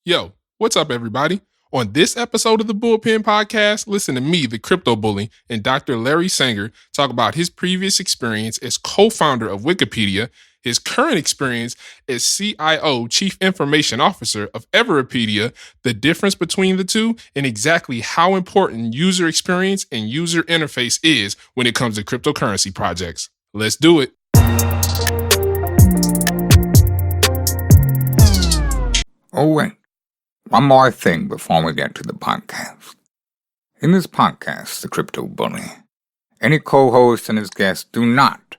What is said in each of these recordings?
Yo, what's up, everybody? On this episode of the Bullpen Podcast, listen to me, the crypto bully, and Dr. Larry Sanger talk about his previous experience as co-founder of Wikipedia, his current experience as CIO, Chief Information Officer of Everipedia, the difference between the two, and exactly how important user experience and user interface is when it comes to cryptocurrency projects. Let's do it. Oh, wait. One more thing before we get to the podcast. In this podcast, The Crypto Bully, any co-host and his guests do not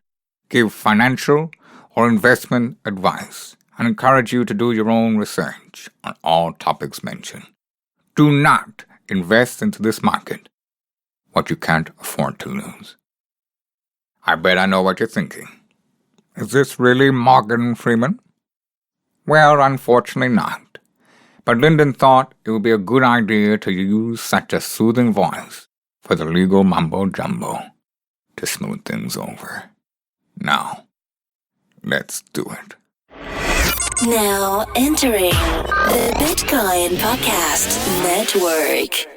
give financial or investment advice and encourage you to do your own research on all topics mentioned. Do not invest into this market what you can't afford to lose. I bet I know what you're thinking. Is this really Morgan Freeman? Well, unfortunately not. But Lyndon thought it would be a good idea to use such a soothing voice for the legal mumbo-jumbo to smooth things over. Now, let's do it. Now entering the Bitcoin Podcast Network.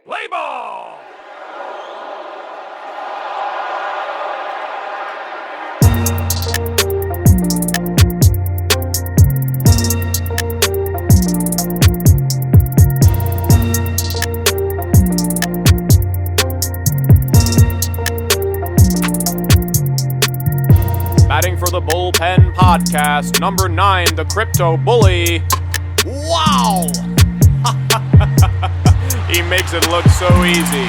Label! Batting for the Bullpen Podcast, number 9, the Crypto Bully. Wow! He makes it look so easy.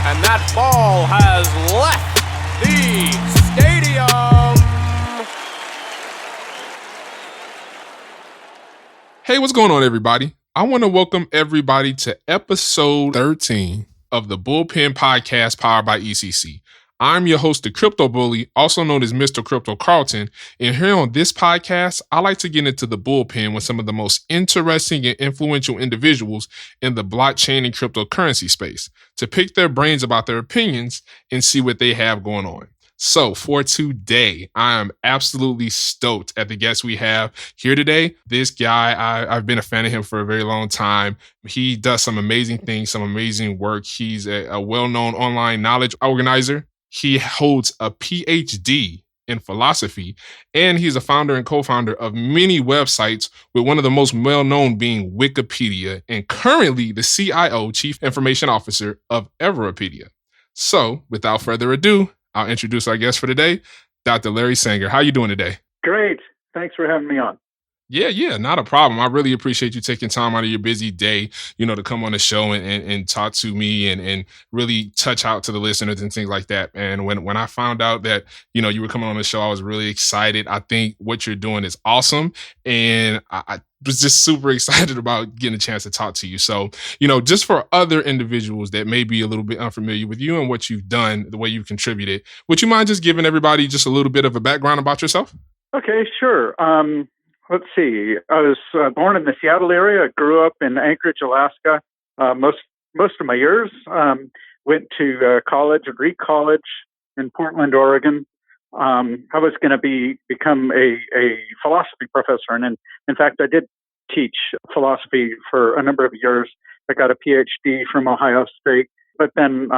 And that ball has left the stadium. Hey, what's going on, everybody? I want to welcome everybody to episode 13 of the Bullpen Podcast powered by ECC. I'm your host, the Crypto Bully, also known as Mr. Crypto Carlton, and here on this podcast, I like to get into the bullpen with some of the most interesting and influential individuals in the blockchain and cryptocurrency space to pick their brains about their opinions and see what they have going on. So for today, I am absolutely stoked at the guest we have here today. This guy, I've been a fan of him for a very long time. He does some amazing things, some amazing work. He's a well-known online knowledge organizer. He holds a PhD in philosophy, and he's a founder and co-founder of many websites, with one of the most well-known being Wikipedia, and currently the CIO, Chief Information Officer of Everipedia. So, without further ado, I'll introduce our guest for today, Dr. Larry Sanger. How you doing today? Great. Thanks for having me on. Yeah, not a problem. I really appreciate you taking time out of your busy day, to come on the show and talk to me and really touch out to the listeners and things like that. And when I found out that, you were coming on the show, I was really excited. I think what you're doing is awesome. And I was just super excited about getting a chance to talk to you. So, just for other individuals that may be a little bit unfamiliar with you and what you've done, the way you've contributed, would you mind just giving everybody just a little bit of a background about yourself? Okay, sure. Let's see. I was born in the Seattle area. I grew up in Anchorage, Alaska. Most of my years. Went to college, Greek college in Portland, Oregon. I was going to become a philosophy professor, and in fact, I did teach philosophy for a number of years. I got a PhD from Ohio State, but then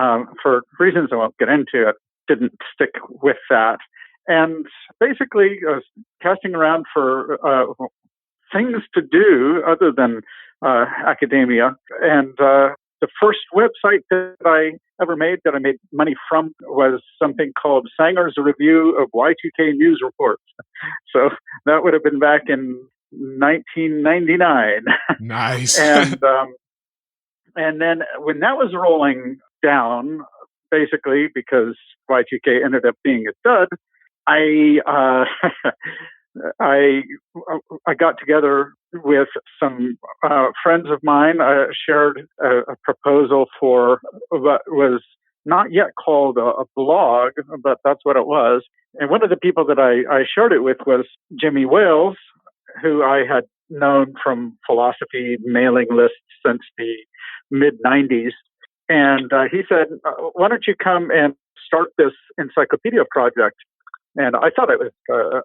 for reasons I won't get into, it didn't stick with that. And basically, I was casting around for things to do other than academia. And the first website that I ever made, that I made money from, was something called Sanger's Review of Y2K News Reports. So that would have been back in 1999. Nice. And then when that was rolling down, basically because Y2K ended up being a dud, I got together with some friends of mine, shared a proposal for what was not yet called a blog, but that's what it was. And one of the people that I shared it with was Jimmy Wales, who I had known from philosophy mailing lists since the mid-90s. And he said, why don't you come and start this encyclopedia project? And I thought it was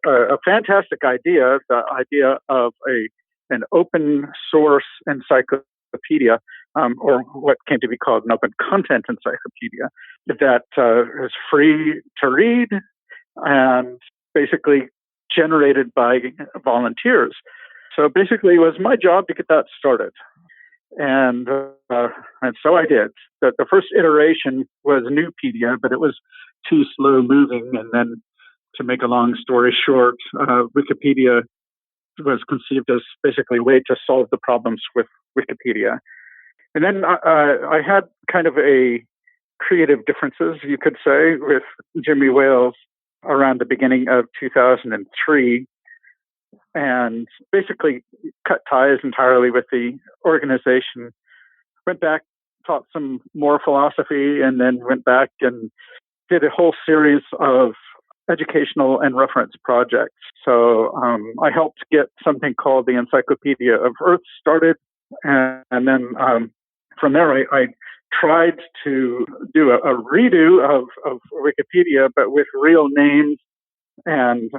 a fantastic idea, the idea of a an open source encyclopedia, or what came to be called an open content encyclopedia, that is free to read and basically generated by volunteers. So basically, it was my job to get that started. And so I did. The first iteration was Newpedia, but it was too slow moving. And then, to make a long story short, Wikipedia was conceived as basically a way to solve the problems with Wikipedia. And then I had kind of a creative differences, you could say, with Jimmy Wales around the beginning of 2003, and basically cut ties entirely with the organization. Went back, taught some more philosophy, and then went back and did a whole series of educational and reference projects. So I helped get something called the Encyclopedia of Earth started, and then from there I tried to do a redo of Wikipedia, but with real names and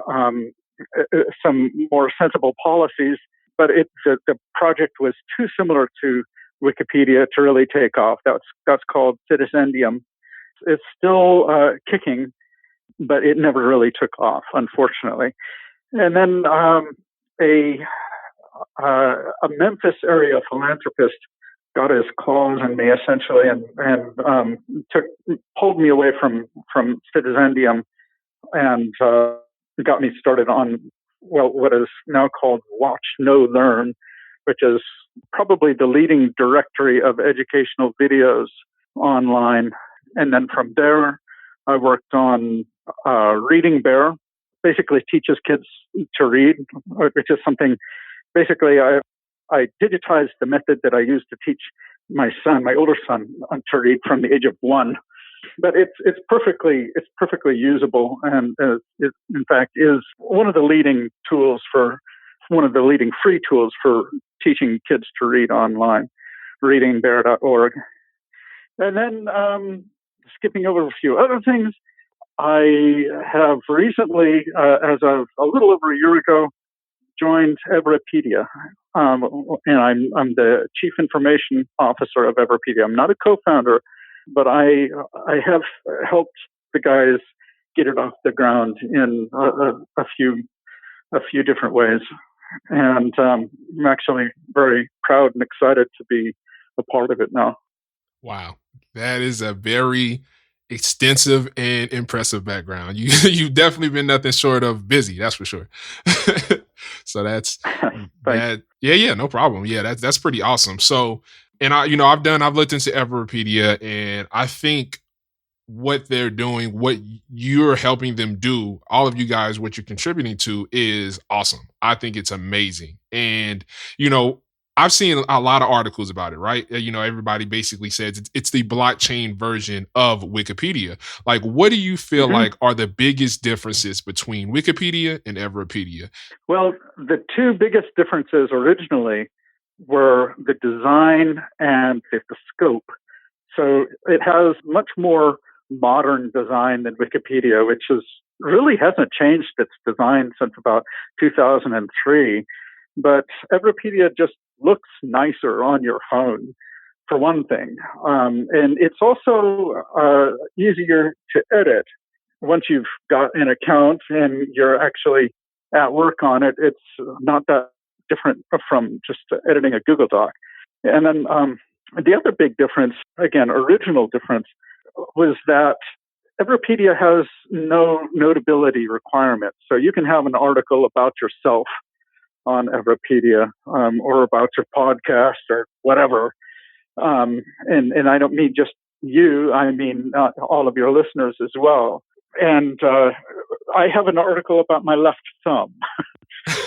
some more sensible policies. But the project was too similar to Wikipedia to really take off. That's called Citizendium. It's still kicking, but it never really took off, unfortunately. And then a Memphis area philanthropist got his claws in me essentially, and pulled me away from Citizendium, and got me started on what is now called Watch, Know, Learn, which is probably the leading directory of educational videos online. And then from there, I worked on Reading Bear, basically teaches kids to read, which is something. Basically, I digitized the method that I used to teach my older son, to read from the age of 1. But it's perfectly usable, and it in fact is one of the leading free tools for teaching kids to read online. Readingbear.org. And then skipping over a few other things, I have recently, as of a little over a year ago, joined Everipedia, and I'm the chief information officer of Everipedia. I'm not a co-founder, but I have helped the guys get it off the ground in a few different ways, and I'm actually very proud and excited to be a part of it now. Wow, that is a very extensive and impressive background. You've definitely been nothing short of busy, that's for sure. So that's that. Yeah, no problem. Yeah, that's pretty awesome. So, and I've looked into Everipedia, and I think what they're doing, what you're helping them do, all of you guys, what you're contributing to is awesome. I think it's amazing. And, I've seen a lot of articles about it, right? Everybody basically says it's the blockchain version of Wikipedia. Like, what do you feel like are the biggest differences between Wikipedia and Everipedia? Well, the two biggest differences originally were the design and the scope. So it has much more modern design than Wikipedia, which really hasn't changed its design since about 2003. But Everipedia just looks nicer on your phone, for one thing. And it's also easier to edit. Once you've got an account and you're actually at work on it, it's not that different from just editing a Google Doc. And then the other big difference, again, original difference, was that Everipedia has no notability requirements. So you can have an article about yourself on Everipedia, or about your podcast or whatever. And I don't mean just you, I mean all of your listeners as well. And I have an article about my left thumb.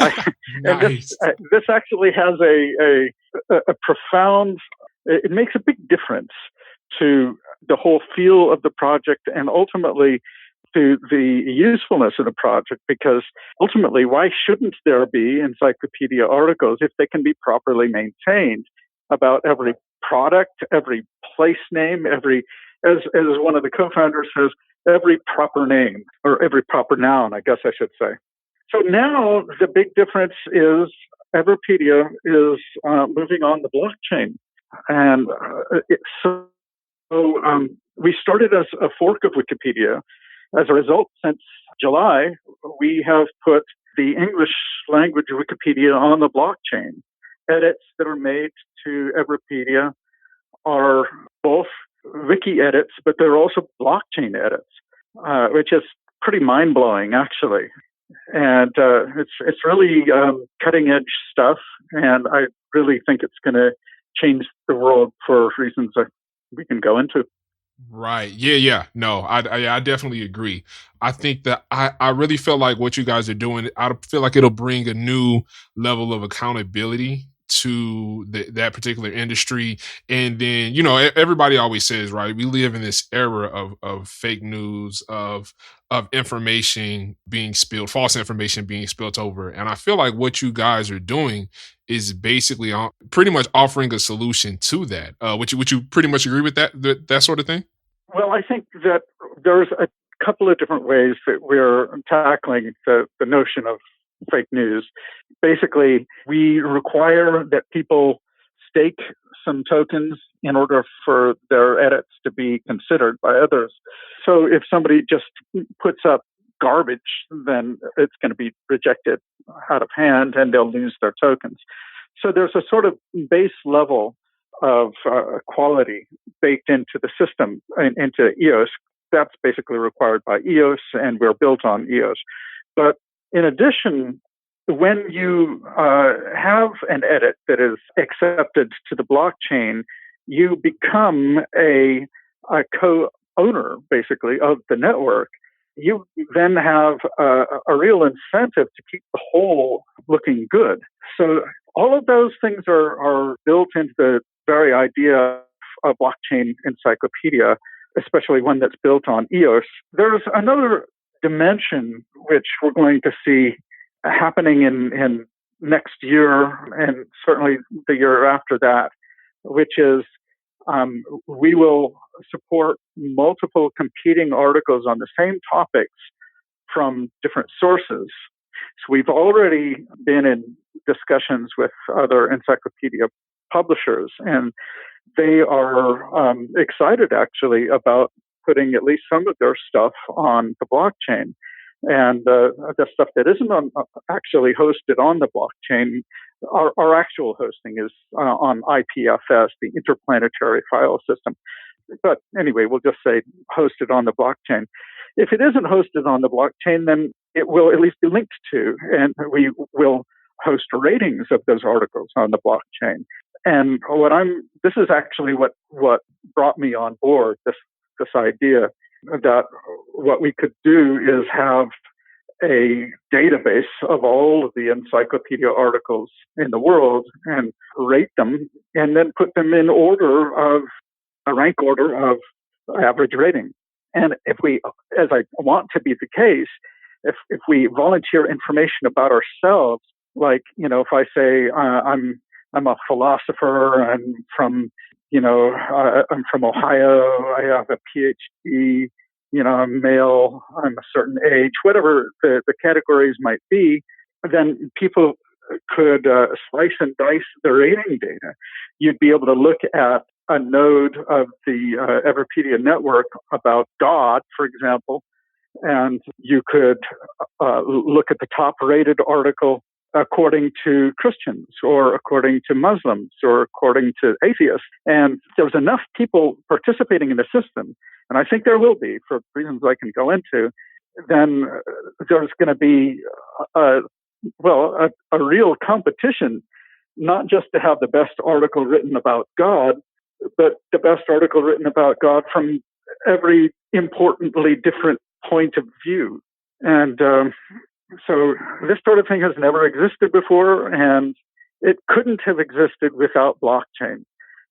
Nice. And this actually has a profound, it makes a big difference to the whole feel of the project and ultimately to the usefulness of the project, because ultimately, why shouldn't there be encyclopedia articles if they can be properly maintained about every product, every place name, as one of the co-founders says, every proper name, or every proper noun, I guess I should say. So now the big difference is Everipedia is moving on the blockchain. And we started as a fork of Wikipedia. As a result, since July, we have put the English language Wikipedia on the blockchain. Edits that are made to Everipedia are both wiki edits, but they're also blockchain edits, which is pretty mind-blowing, actually. And it's really cutting edge stuff, and I really think it's going to change the world for reasons that we can go into. Right. Yeah. No, I definitely agree. I think that I really feel like what you guys are doing, I feel like it'll bring a new level of accountability to that particular industry. And then, everybody always says, right, we live in this era of fake news, of information being spilled, false information being spilled over. And I feel like what you guys are doing is basically pretty much offering a solution to that. Would you pretty much agree with that sort of thing? Well, I think that there's a couple of different ways that we're tackling the notion of fake news. Basically, we require that people stake some tokens in order for their edits to be considered by others. So if somebody just puts up garbage, then it's going to be rejected out of hand and they'll lose their tokens. So there's a sort of base level of quality baked into the system, into EOS. That's basically required by EOS, and we're built on EOS. But in addition, when you have an edit that is accepted to the blockchain, you become a co-owner, basically, of the network. You then have a real incentive to keep the whole looking good. So all of those things are built into the very idea of blockchain encyclopedia, especially one that's built on EOS. There's another dimension which we're going to see happening in next year and certainly the year after that, which is we will support multiple competing articles on the same topics from different sources. So we've already been in discussions with other encyclopedia publishers, and they are excited actually about putting at least some of their stuff on the blockchain. And the stuff that isn't actually hosted on the blockchain, our actual hosting is on IPFS, the Interplanetary File System. But anyway, we'll just say hosted on the blockchain. If it isn't hosted on the blockchain, then it will at least be linked to, and we will host ratings of those articles on the blockchain. And this is actually what brought me on board, this idea that what we could do is have a database of all of the encyclopedia articles in the world and rate them and then put them in a rank order of average rating. And if we, as I want to be the case, if we volunteer information about ourselves, like, if I say I'm a philosopher, I'm from Ohio, I have a PhD, I'm male, I'm a certain age, whatever the categories might be, then people could slice and dice the rating data. You'd be able to look at a node of the Everipedia network about God, for example, and you could look at the top rated article according to Christians or according to Muslims or according to atheists. And there's enough people participating in the system, and I think there will be for reasons I can go into, then there's going to be a real competition, not just to have the best article written about God, but the best article written about God from every importantly different point of view. And so this sort of thing has never existed before, and it couldn't have existed without blockchain.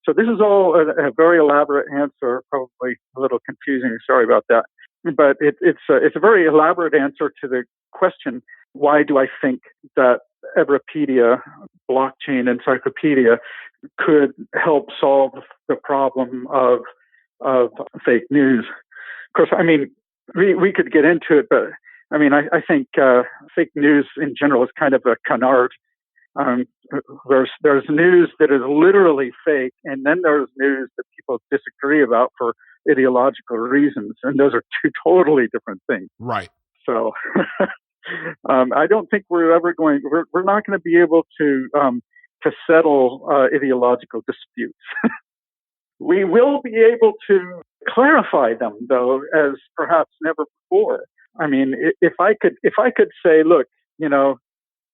So this is all a very elaborate answer, probably a little confusing. Sorry about that. But it's a very elaborate answer to the question, why do I think that Everipedia blockchain encyclopedia could help solve the problem of fake news? Of course, I mean, we could get into it, but I mean, I think fake news in general is kind of a canard. There's news that is literally fake, and then there's news that people disagree about for ideological reasons, and those are two totally different things. Right. So I don't think we're not going to be able to settle ideological disputes. We will be able to clarify them, though, as perhaps never before. I mean, if I could say, look,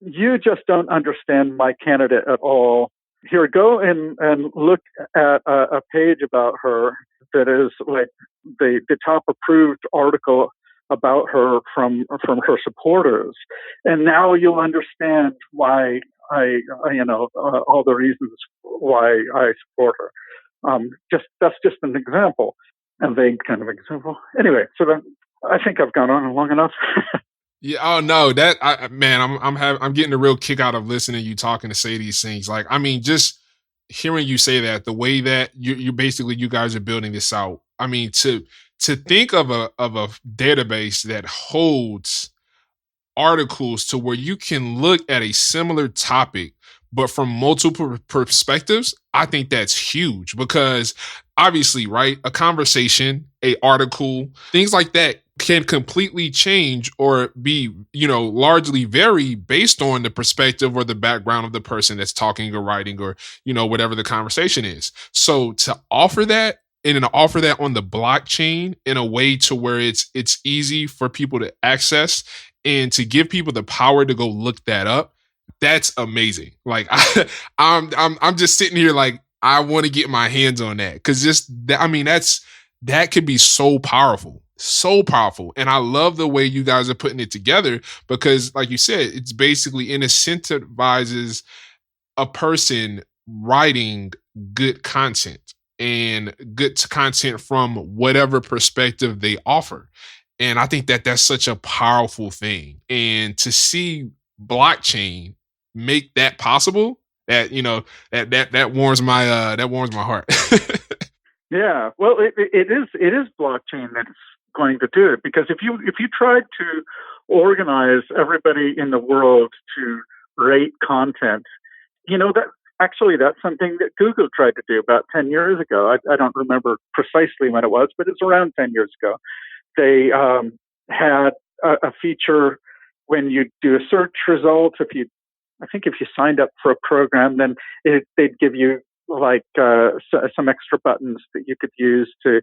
you just don't understand my candidate at all. Here, go and look at a page about her that is like the top approved article about her from her supporters, and now you'll understand why all the reasons why I support her. That's just an example, a vague kind of example. Anyway, so then I think I've gone on long enough. Yeah. Oh no, I'm getting a real kick out of listening to you talking to say these things. Like, I mean, just hearing you say that, the way that you basically, you guys are building this out. I mean, to think of a database that holds articles to where you can look at a similar topic, but from multiple perspectives, I think that's huge, because obviously, right, a conversation, a article, things like that can completely change or be, largely vary based on the perspective or the background of the person that's talking or writing, or, whatever the conversation is. So to offer that, and to offer that on the blockchain in a way to where it's easy for people to access, and to give people the power to go look that up, that's amazing. Like, I'm just sitting here like, I want to get my hands on that, because that could be so powerful. So powerful. And I love the way you guys are putting it together, because like you said, it's basically incentivizes a person writing good content, and good content from whatever perspective they offer. And I think that that's such a powerful thing. And to see blockchain make that possible, that warms my heart. Yeah, well, it is blockchain that's going to do it, because if you tried to organize everybody in the world to rate content, that's something that Google tried to do about 10 years ago. I don't remember precisely when it was, but it's around 10 years ago. They had a feature when you do a search result. If you signed up for a program, then they'd give you like some extra buttons that you could use to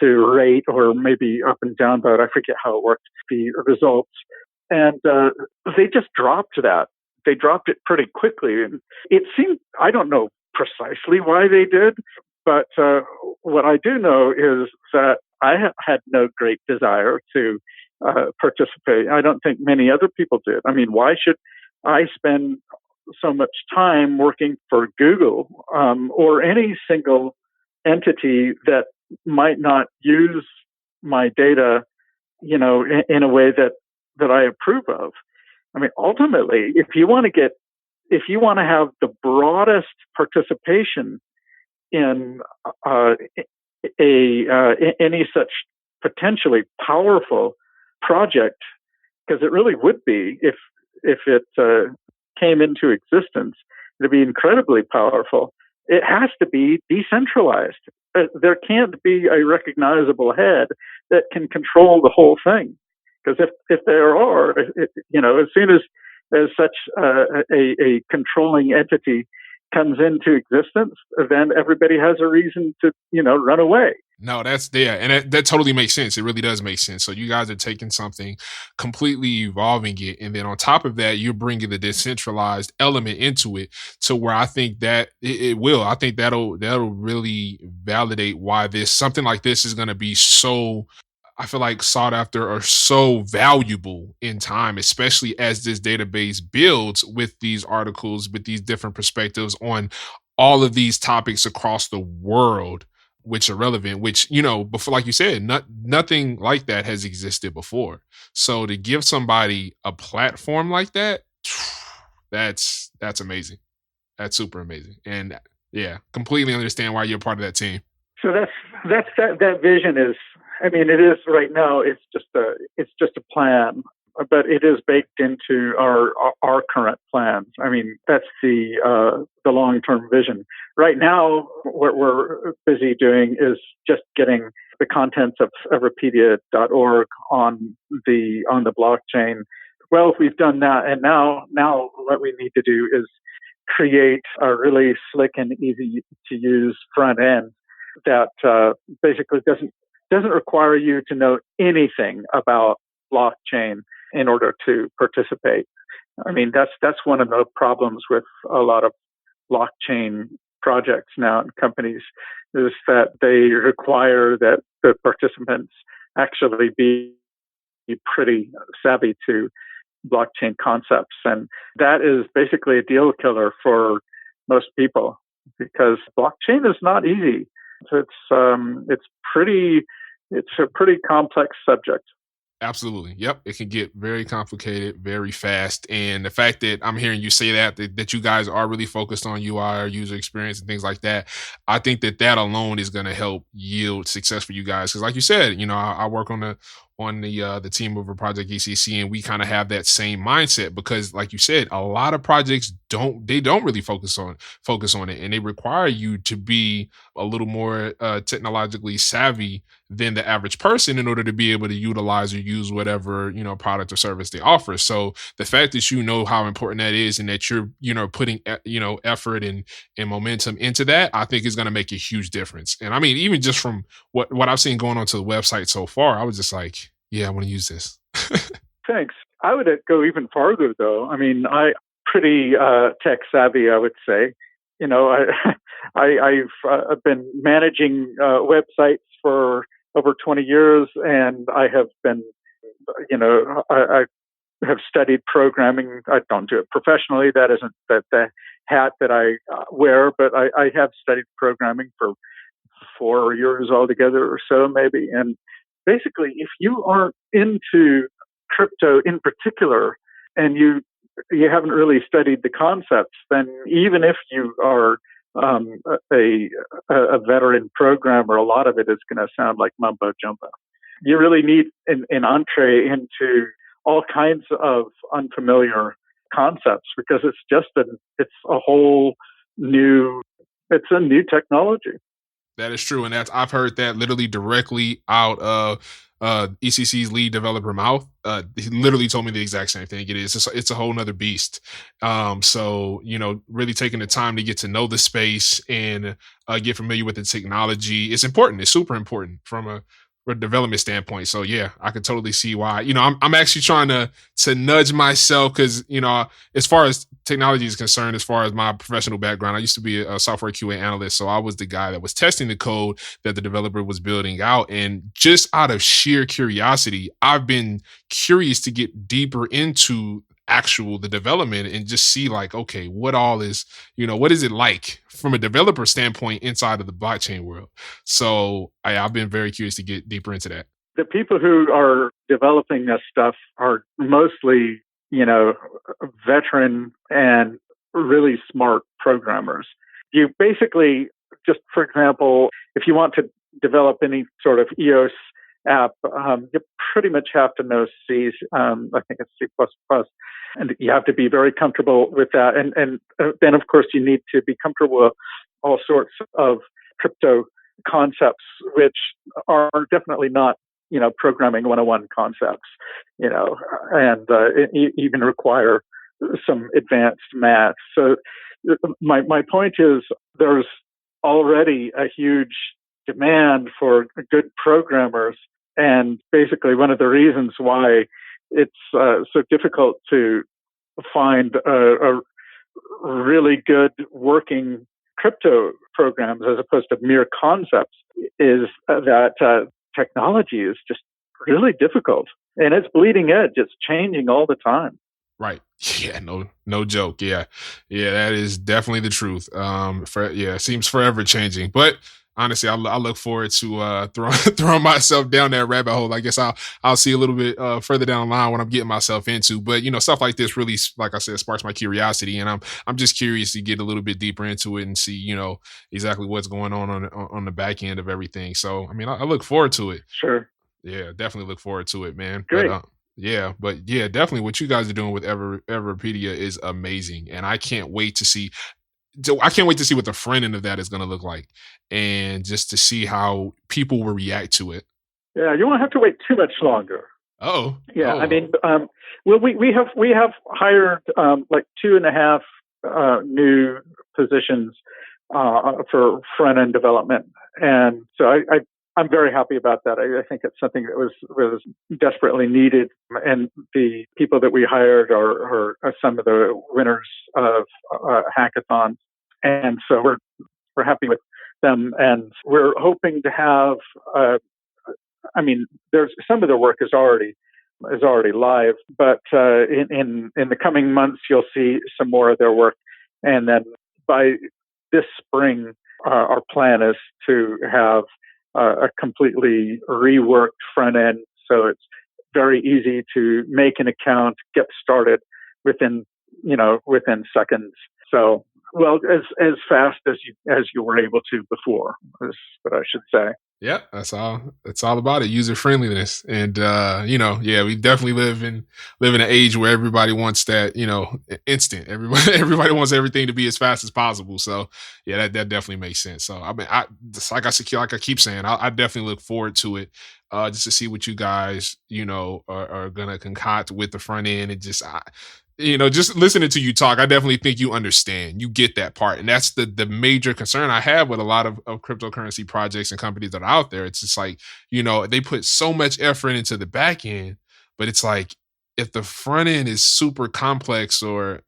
rate, or maybe up and down vote. I forget how it worked, the results. And they just dropped that. They dropped it pretty quickly. And it seemed, I don't know precisely why they did, but what I do know is that I had no great desire to participate. I don't think many other people did. I mean, why should I spend so much time working for Google or any single entity that might not use my data, in a way that I approve of? I mean, ultimately, if you want to have the broadest participation in any such potentially powerful project, because it really would be if it came into existence, it'd be incredibly powerful. It has to be decentralized. There can't be a recognizable head that can control the whole thing. Because if there are, as soon as such a controlling entity comes into existence, then everybody has a reason to, run away. No, that's there. And that totally makes sense. It really does make sense. So you guys are taking something, completely evolving it. And then on top of that, you're bringing the decentralized element into it, to where I think that it will. I think that'll really validate why something like this is going to be so, I feel like, sought after or so valuable in time, especially as this database builds with these articles, with these different perspectives on all of these topics across the world, which are relevant, which, before, like you said, nothing like that has existed before. So to give somebody a platform like that, that's amazing. That's super amazing. And yeah, completely understand why you're part of that team. So that vision is, I mean, it is right now. It's just a plan. but it is baked into our current plans. I mean, that's the long-term vision. Right now, what we're busy doing is just getting the contents of Everipedia.org on the blockchain. Well, we've done that, and now what we need to do is create a really slick and easy to use front end that basically doesn't require you to know anything about blockchain in order to participate. I mean, that's one of the problems with a lot of blockchain projects now and companies, is that they require that the participants actually be pretty savvy to blockchain concepts. And that is basically a deal killer for most people, because blockchain is not easy. It's a pretty complex subject. Absolutely. Yep. It can get very complicated very fast. And the fact that I'm hearing you say that you guys are really focused on UI or user experience and things like that, I think that alone is going to help yield success for you guys. Because like you said, I work on the team over Project ECC, and we kind of have that same mindset, because like you said, a lot of projects don't really focus on it, and they require you to be a little more technologically savvy than the average person in order to be able to utilize or use whatever product or service they offer. So the fact that you know how important that is, and that you're putting effort and momentum into that, I think is going to make a huge difference. And I mean, even just from what I've seen going onto the website so far, I was just like, yeah, I want to use this. Thanks. I would go even farther, though. I mean, I'm pretty tech savvy, I would say. I've been managing websites for over 20 years, and I have been, I have studied programming. I don't do it professionally. That isn't the hat that I wear, but I have studied programming for 4 years altogether or so, maybe. And basically, if you aren't into crypto in particular, and you haven't really studied the concepts, then even if you are a veteran programmer, a lot of it is going to sound like mumbo jumbo. You really need an entree into all kinds of unfamiliar concepts, because it's a new technology. That is true, and I've heard that literally directly out of ECC's lead developer mouth. He literally told me the exact same thing. It's a whole nother beast. So really taking the time to get to know the space and get familiar with the technology, it's important. It's super important from a development standpoint. So yeah, I could totally see why. I'm actually trying to nudge myself, because as far as technology is concerned, as far as my professional background, I used to be a software QA analyst. So I was the guy that was testing the code that the developer was building out. And just out of sheer curiosity, I've been curious to get deeper into the development and just see, like, okay, what is it like from a developer standpoint inside of the blockchain world. So I've been very curious to get deeper into that. The people who are developing this stuff are mostly, veteran and really smart programmers. You basically, just for example, if you want to develop any sort of EOS app, you pretty much have to know C. I think it's C++. And you have to be very comfortable with that. And then, of course, you need to be comfortable with all sorts of crypto concepts, which are definitely not, programming 101 concepts, and even require some advanced math. So my point is, there's already a huge demand for good programmers. And basically, one of the reasons why it's so difficult to find a really good working crypto programs as opposed to mere concepts is that technology is just really difficult, and it's bleeding edge. It's changing all the time. Right. Yeah. No joke. Yeah. That is definitely the truth. It seems forever changing, but honestly, I look forward to throwing myself down that rabbit hole. I guess I'll see a little bit further down the line what I'm getting myself into. But stuff like this really, like I said, sparks my curiosity, and I'm just curious to get a little bit deeper into it and see exactly what's going on the back end of everything. So I mean, I look forward to it. Sure. Yeah, definitely look forward to it, man. Great. But, Yeah, but yeah, definitely what you guys are doing with Everipedia is amazing, and I can't wait to see. I can't wait to see what the front end of that is going to look like, and just to see how people will react to it. Yeah, you won't have to wait too much longer. Oh, yeah. I mean, well, we have hired like 2.5 new positions for front end development, and so I'm very happy about that. I think it's something that was desperately needed, and the people that we hired are some of the winners of hackathons, and so we're happy with them, and we're hoping to have. I mean, there's some of the work is already live, but in the coming months you'll see some more of their work, and then by this spring, our plan is to have a completely reworked front end, so it's very easy to make an account, get started within seconds. So, well, as fast as you were able to before, is what I should say. Yeah, that's all. It's all about it, user friendliness, and we definitely live in an age where everybody wants that, instant. Everybody wants everything to be as fast as possible. So yeah, that definitely makes sense. So I mean, like I keep saying, I definitely look forward to it, just to see what you guys, are gonna concoct with the front end, and just listening to you talk, I definitely think you understand. You get that part. And that's the major concern I have with a lot of cryptocurrency projects and companies that are out there. It's just like, they put so much effort into the back end, but it's like, if the front end is super complex, or,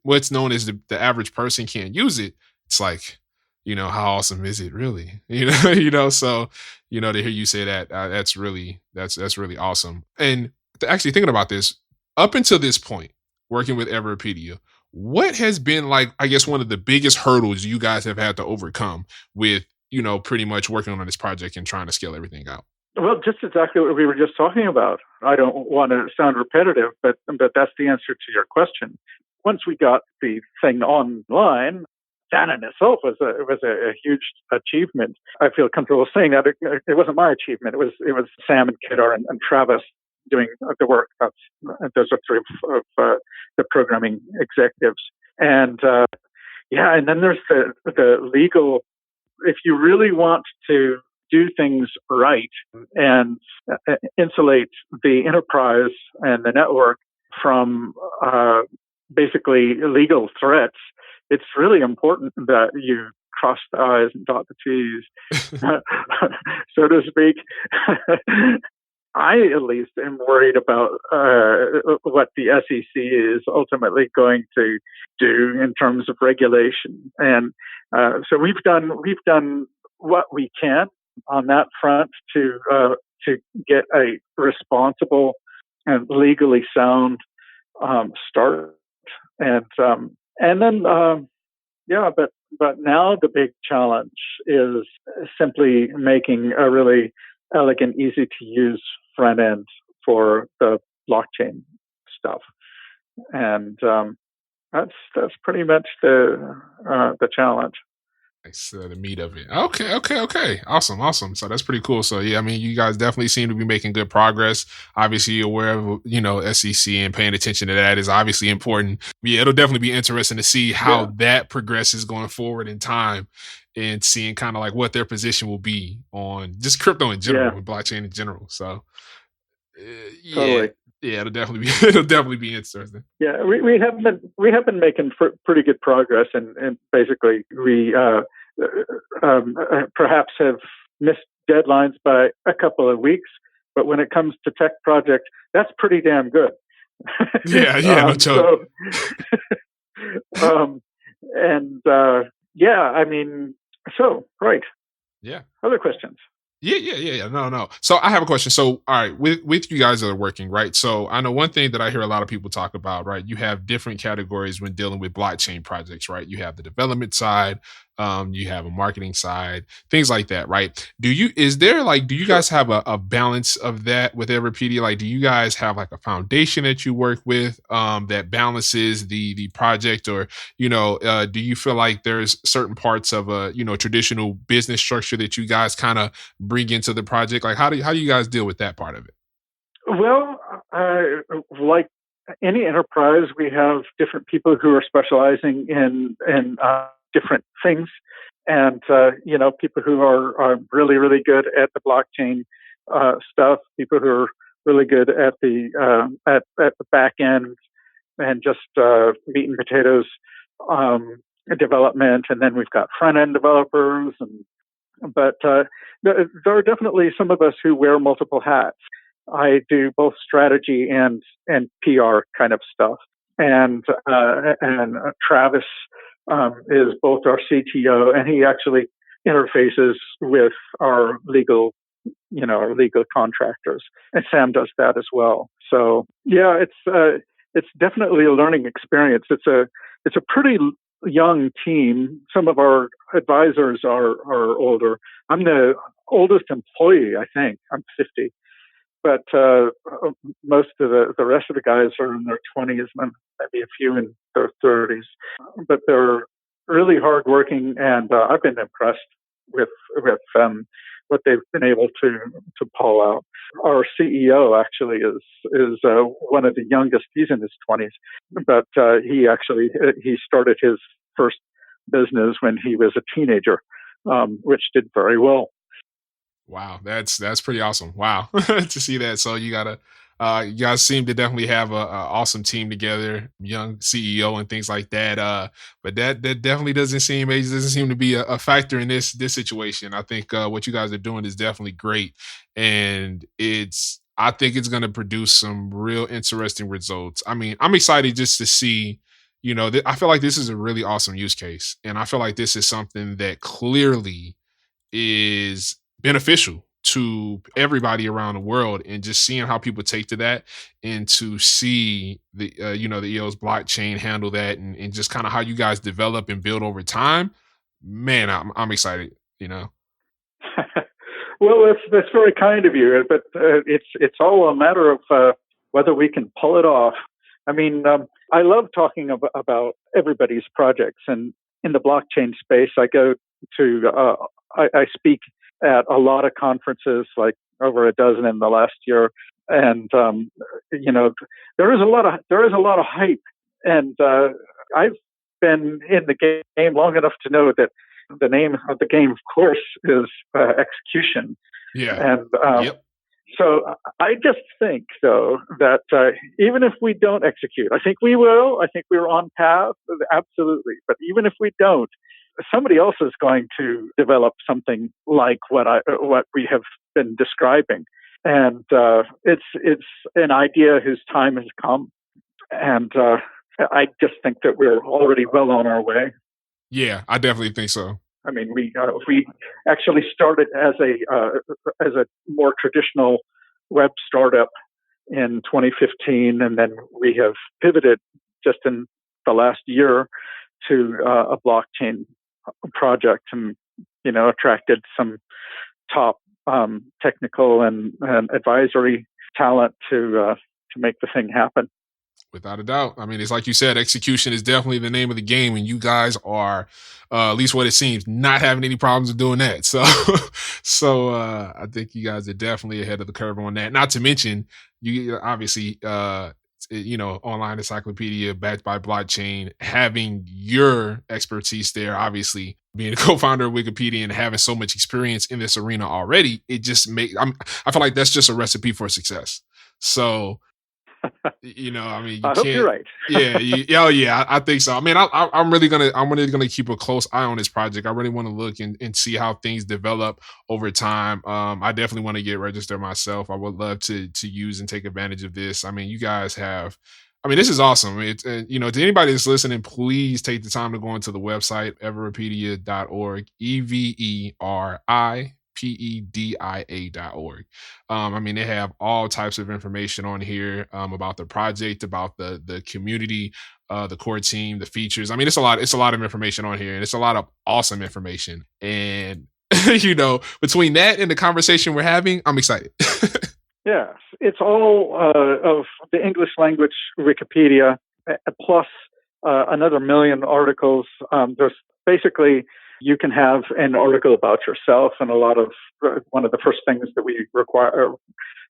what's known as the average person can't use it, it's like, how awesome is it really? So, to hear you say that, that's really awesome. And actually thinking about this, up until this point, working with Everipedia, what has been like, I guess, one of the biggest hurdles you guys have had to overcome with, pretty much working on this project and trying to scale everything out? Well, just exactly what we were just talking about. I don't want to sound repetitive, but that's the answer to your question. Once we got the thing online, that in itself was a huge achievement. I feel comfortable saying that it wasn't my achievement. It was Sam and Kedar and Travis doing the work. Those are three of the programming executives, and and then there's the legal. If you really want to do things right and insulate the enterprise and the network from basically legal threats, it's really important that you cross the I's and dot the T's, so to speak. I, at least, am worried about what the SEC is ultimately going to do in terms of regulation, and so we've done what we can on that front to get a responsible and legally sound start, and then but now the big challenge is simply making a really elegant, easy to use front end for the blockchain stuff, and that's pretty much the challenge. The meat of it. Okay. Awesome. So that's pretty cool. So yeah, I mean, you guys definitely seem to be making good progress. Obviously, you're aware of, SEC, and paying attention to that is obviously important. Yeah, it'll definitely be interesting to see how that progresses going forward in time, and seeing kind of like what their position will be on just crypto in general, and blockchain in general. So totally. Yeah, it'll definitely be interesting. Yeah, we have been making pretty good progress, and basically we perhaps have missed deadlines by a couple of weeks, but when it comes to tech projects, that's pretty damn good. No joke. I mean, so right. Yeah. Other questions? Yeah. No. So I have a question. So, all right, with you guys that are working, right? So I know one thing that I hear a lot of people talk about, right? You have different categories when dealing with blockchain projects, right? You have the development side, you have a marketing side, things like that, right? Do you guys have a balance of that with Everipedia? Like, do you guys have like a foundation that you work with that balances the project, or do you feel like there's certain parts of a traditional business structure that you guys kind of bring into the project? Like, how do you guys deal with that part of it? Well, like any enterprise, we have different people who are specializing in different things, and people who are really really good at the blockchain stuff, people who are really good at the at the back end and just meat and potatoes development, and then we've got front end developers, but there are definitely some of us who wear multiple hats. I do both strategy and PR kind of stuff, and Travis is both our CTO, and he actually interfaces with our legal contractors, and Sam does that as well. So yeah, it's definitely a learning experience. It's a pretty young team. Some of our advisors are older. I'm the oldest employee, I think. I'm 50. But most of the rest of the guys are in their 20s, and maybe a few in their 30s. But they're really hardworking, and I've been impressed with what they've been able to pull out. Our CEO actually is one of the youngest. He's in his 20s, but he started his first business when he was a teenager, which did very well. Wow, that's pretty awesome. Wow, to see that. So you guys seem to definitely have a awesome team together, young CEO and things like that. But that definitely doesn't seem to be a factor in this situation. I think what you guys are doing is definitely great, and I think it's going to produce some real interesting results. I mean, I'm excited just to see. I feel like this is a really awesome use case, and I feel like this is something that clearly is beneficial to everybody around the world, and just seeing how people take to that, and to see the the EOS blockchain handle that, and just kind of how you guys develop and build over time. Man, I'm excited. Well, that's very kind of you, but it's all a matter of whether we can pull it off. I mean, I love talking about everybody's projects, and in the blockchain space, I go to I speak at a lot of conferences, like over a dozen in the last year, and there is a lot of hype, and I've been in the game long enough to know that the name of the game, of course, is execution. Yeah. And yep. So I just think, though, that even if we don't execute, I think we will. I think we're on path, absolutely. But even if we don't, somebody else is going to develop something like what we have been describing, and it's an idea whose time has come. And I just think that we're already well on our way. Yeah, I definitely think so. I mean, we actually started as a more traditional web startup in 2015, and then we have pivoted just in the last year to a blockchain project, and attracted some top technical and advisory talent to make the thing happen. Without a doubt. I mean, it's like you said, execution is definitely the name of the game, and you guys are, at least what it seems, not having any problems with doing that. So, I think you guys are definitely ahead of the curve on that. Not to mention, you obviously, online encyclopedia backed by blockchain, having your expertise there, obviously being a co-founder of Wikipedia and having so much experience in this arena already, it just I feel like that's just a recipe for success. So, I mean, I hope you're right. yeah, I think so. I mean, I'm really gonna keep a close eye on this project. I really want to look and see how things develop over time. I definitely want to get registered myself. I would love to use and take advantage of this. I mean, you guys have. I mean, this is awesome. It's to anybody that's listening, please take the time to go into the website everipedia.org, EVERIPEDIA.org. I mean, they have all types of information on here about the project, about the community, the core team, the features. I mean, it's a lot of information on here, and it's a lot of awesome information. And between that and the conversation we're having, I'm excited. Yes, it's all of the English language Wikipedia plus another million articles. There's basically you can have an article about yourself, and one of the first things that we require,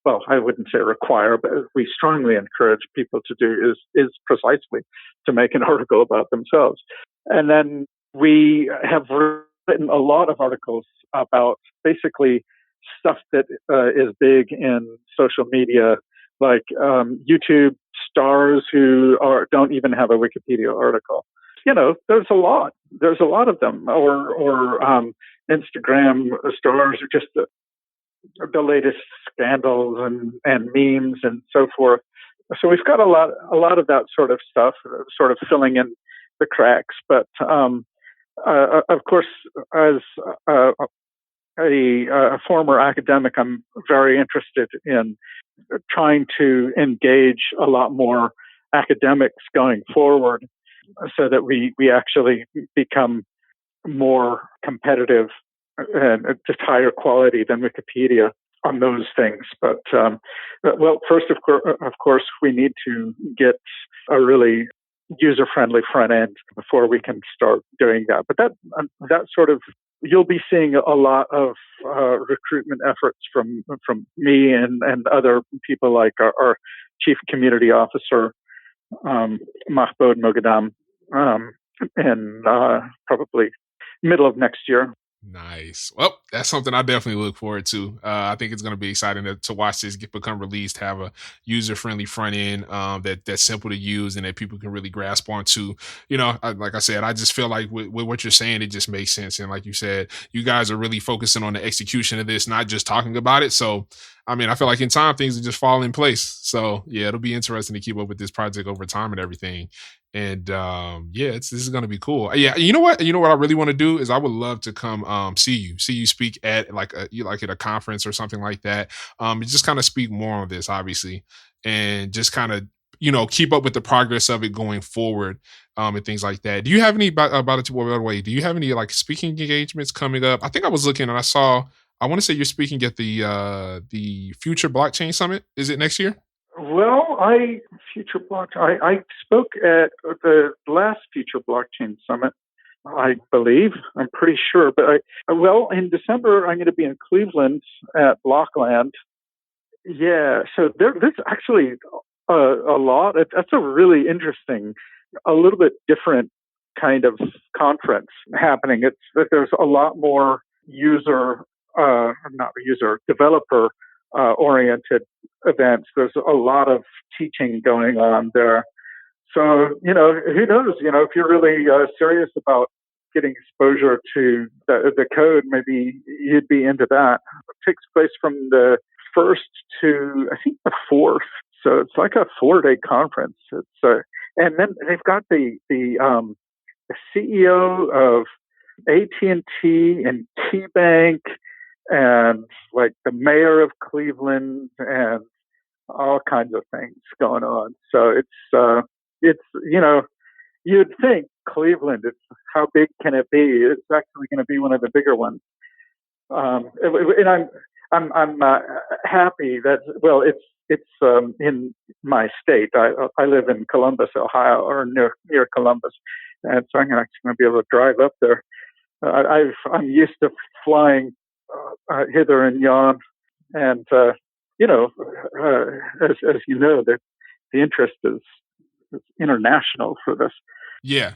well, I wouldn't say require, but we strongly encourage people to do is precisely to make an article about themselves. And then we have written a lot of articles about basically stuff that is big in social media, like YouTube stars who don't even have a Wikipedia article. There's a lot of them, or Instagram stars, or just the latest scandals and memes and so forth. So we've got a lot of that sort of stuff, sort of filling in the cracks. But of course, as a former academic, I'm very interested in trying to engage a lot more academics going forward, so that we actually become more competitive and just higher quality than Wikipedia on those things. But well, first of course, we need to get a really user-friendly front end before we can start doing that. But that sort of, you'll be seeing a lot of recruitment efforts from me and other people, like our chief community officer, Mahmoud Mogadam, in probably middle of next year. Nice. Well, that's something I definitely look forward to. I think it's going to be exciting to watch this become released, have a user-friendly front end that's simple to use and that people can really grasp onto. Like I said, I just feel like with what you're saying, it just makes sense. And like you said, you guys are really focusing on the execution of this, not just talking about it. So, I feel like in time, things will just fall in place. So, yeah, it'll be interesting to keep up with this project over time and everything. And this is going to be cool. Yeah, you know what I really want to do is I would love to come see you speak at at a conference or something like that. Just kind of speak more on this, obviously, and just kind of keep up with the progress of it going forward, and things like that. Do you have any by the way? Do you have any like speaking engagements coming up? I think I was looking and I saw. I want to say you're speaking at the Future Blockchain Summit. Is it next year? Well, I spoke at the last Future Blockchain Summit, I believe. I'm pretty sure. But in December, I'm going to be in Cleveland at Blockland. Yeah, so there's actually a lot. That's a really interesting, a little bit different kind of conference happening. There's a lot more developer oriented events. There's a lot of teaching going on there. So, who knows, if you're really serious about getting exposure to the code, maybe you'd be into that. It takes place from the 1st to, I think, the 4th. So it's like a 4-day conference. And then they've got the CEO of AT&T and KeyBank, and like the mayor of Cleveland, and all kinds of things going on. So it's you'd think Cleveland, how big can it be? It's actually going to be one of the bigger ones. And I'm happy that, well, it's in my state. I live in Columbus, Ohio, or near Columbus, and so I'm actually going to be able to drive up there. I'm used to flying hither and yon, and as you know, the interest is international for this. Yeah,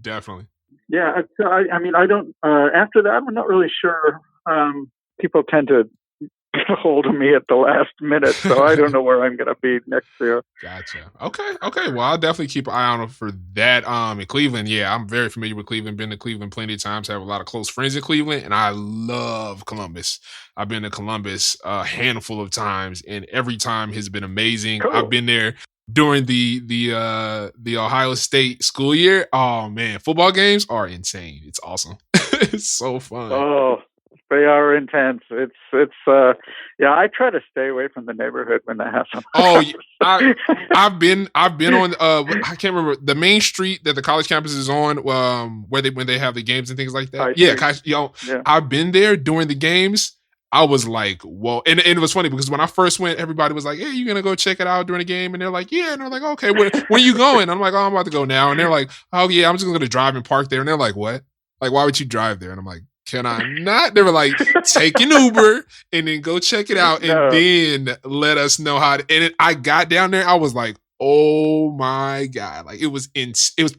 definitely. Yeah, so I don't. After that, I'm not really sure. People tend to get a hold of me at the last minute, so I don't know where I'm going to be next year. Gotcha. Okay. Well, I'll definitely keep an eye on for that. In Cleveland, yeah, I'm very familiar with Cleveland. Been to Cleveland plenty of times. Have a lot of close friends in Cleveland, and I love Columbus. I've been to Columbus a handful of times, and every time has been amazing. Cool. I've been there during the Ohio State school year. Oh man, football games are insane. It's awesome. It's so fun. Oh, they are intense. I try to stay away from the neighborhood when that happens. Oh, I've been on I can't remember the main street that the college campus is on, when they have the games and things like that. Yeah. I've been there during the games. I was like, whoa. And it was funny because when I first went, everybody was like, hey, you going to go check it out during the game? And they're like, yeah. And they're like, okay, where are you going? I'm like, oh, I'm about to go now. And they're like, oh, yeah, I'm just going to drive and park there. And they're like, what? Like, why would you drive there? And I'm like, can I not? They were like, take an Uber and then go check it out and then let us know how to. And I got down there. I was like, oh my God. Like, it was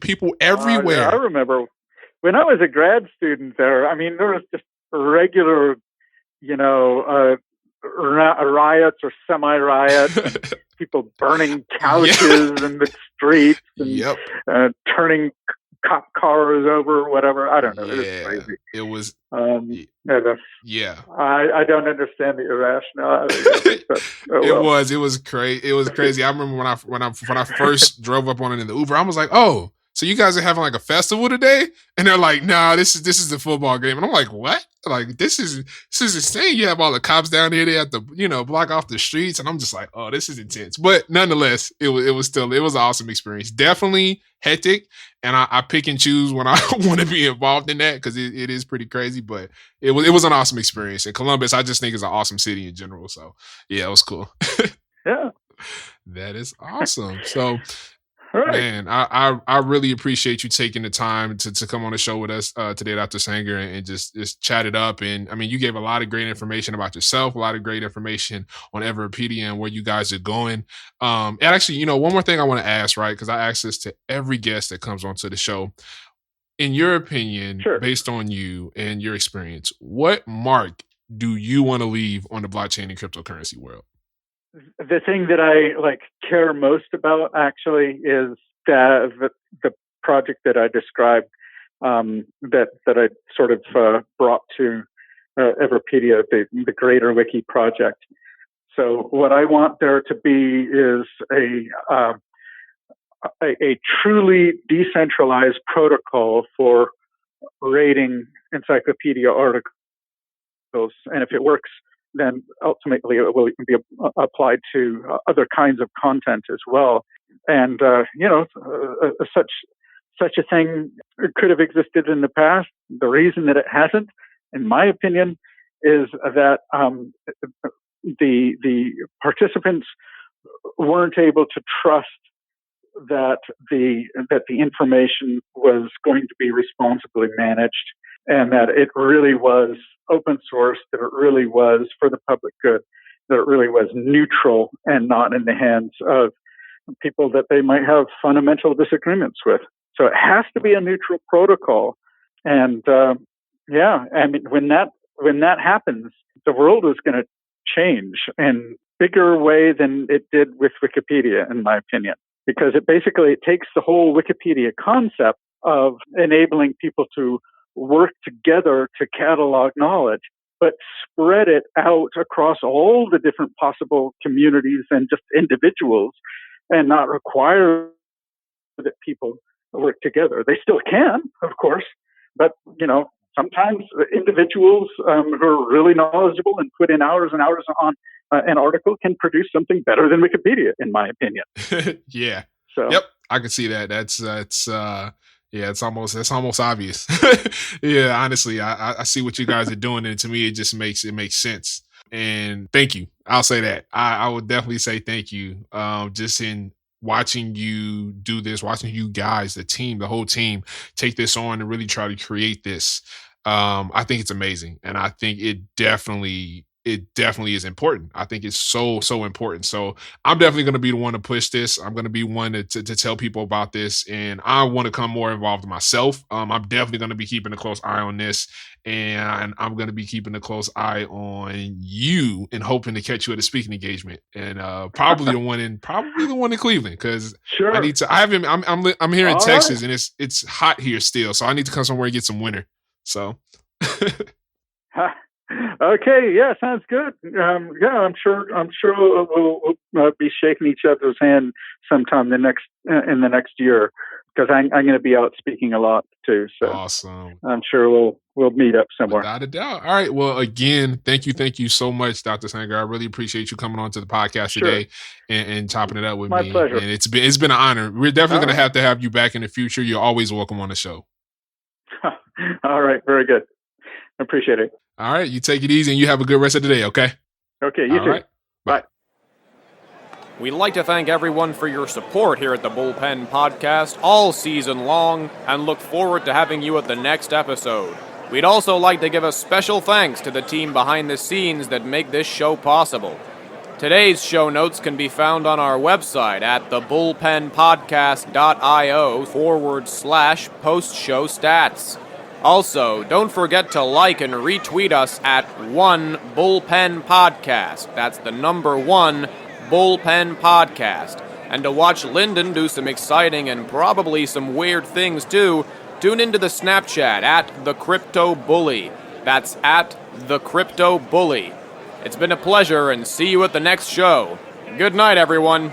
people everywhere. Yeah, I remember when I was a grad student there, I mean, there was just regular, riots or semi-riots, people burning couches in the streets and turning cop cars over, whatever. I don't know. It was crazy. It was. I don't understand the irrationality. It was crazy. It was crazy. I remember when I first drove up on it in the Uber, I was like, oh. So you guys are having like a festival today? And they're like, nah, this is the football game. And I'm like, what? Like, this is insane. You have all the cops down here. They have to, block off the streets. And I'm just like, oh, this is intense. But nonetheless, it was an awesome experience. Definitely hectic. And I pick and choose when I want to be involved in that because it is pretty crazy. But it was an awesome experience. And Columbus, I just think is an awesome city in general. So yeah, it was cool. Yeah. That is awesome. So right. Man, I really appreciate you taking the time to come on the show with us today, Dr. Sanger, and just chat it up. And I mean, you gave a lot of great information about yourself, a lot of great information on Everipedia and where you guys are going. And actually, one more thing I want to ask, right? Because I ask this to every guest that comes onto the show. In your opinion, based on you and your experience, what mark do you want to leave on the blockchain and cryptocurrency world? The thing that I care most about actually is the project that I described, that I sort of brought to Everipedia, the Greater Wiki project. So what I want there to be is a truly decentralized protocol for rating encyclopedia articles, and if it works, then ultimately it will be applied to other kinds of content as well. And such a thing could have existed in the past. The reason that it hasn't, in my opinion, is that the participants weren't able to trust that the information was going to be responsibly managed, and that it really was open source, that it really was for the public good, that it really was neutral and not in the hands of people that they might have fundamental disagreements with. So it has to be a neutral protocol. And when that happens, the world is going to change in bigger way than it did with Wikipedia, in my opinion, because it takes the whole Wikipedia concept of enabling people to work together to catalog knowledge, but spread it out across all the different possible communities and just individuals, and not require that people work together. They still can, of course, but sometimes individuals who are really knowledgeable and put in hours and hours on an article can produce something better than Wikipedia, in my opinion. Yeah. So, yep, I can see that. That's it's almost obvious. Yeah, honestly, I see what you guys are doing, and to me, it makes sense. And thank you. I'll say that. I would definitely say thank you. Just in watching you do this, watching you guys, the whole team, take this on and really try to create this. I think it's amazing, and I think it definitely is important. I think it's so important. So I'm definitely going to be the one to push this. I'm going to be one to tell people about this, and I want to come more involved myself. I'm definitely going to be keeping a close eye on this, and I'm going to be keeping a close eye on you and hoping to catch you at a speaking engagement, and probably the one in Cleveland, because I need to. I'm here in Texas, and it's hot here still, so I need to come somewhere and get some winter. So. Okay, yeah, sounds good. I'm sure we'll be shaking each other's hand sometime in the next year, because I'm going to be out speaking a lot too. So awesome. I'm sure we'll meet up somewhere. Without a doubt. All right. Well, again, thank you so much, Dr. Sanger. I really appreciate you coming on to the podcast today and chopping it up with me. My pleasure. And it's been an honor. We're definitely going to have you back in the future. You're always welcome on the show. All right. Very good. I appreciate it. All right. You take it easy and you have a good rest of the day. Okay. Okay. You too. Right. Bye. We'd like to thank everyone for your support here at the Bullpen Podcast all season long, and look forward to having you at the next episode. We'd also like to give a special thanks to the team behind the scenes that make this show possible. Today's show notes can be found on our website at thebullpenpodcast.io/post-show stats. Also, don't forget to like and retweet us at 1bullpenpodcast. That's the number 1 Bullpen Podcast. And to watch Lyndon do some exciting and probably some weird things too, tune into the Snapchat at The Crypto Bully. That's at The Crypto Bully. It's been a pleasure, and see you at the next show. Good night, everyone.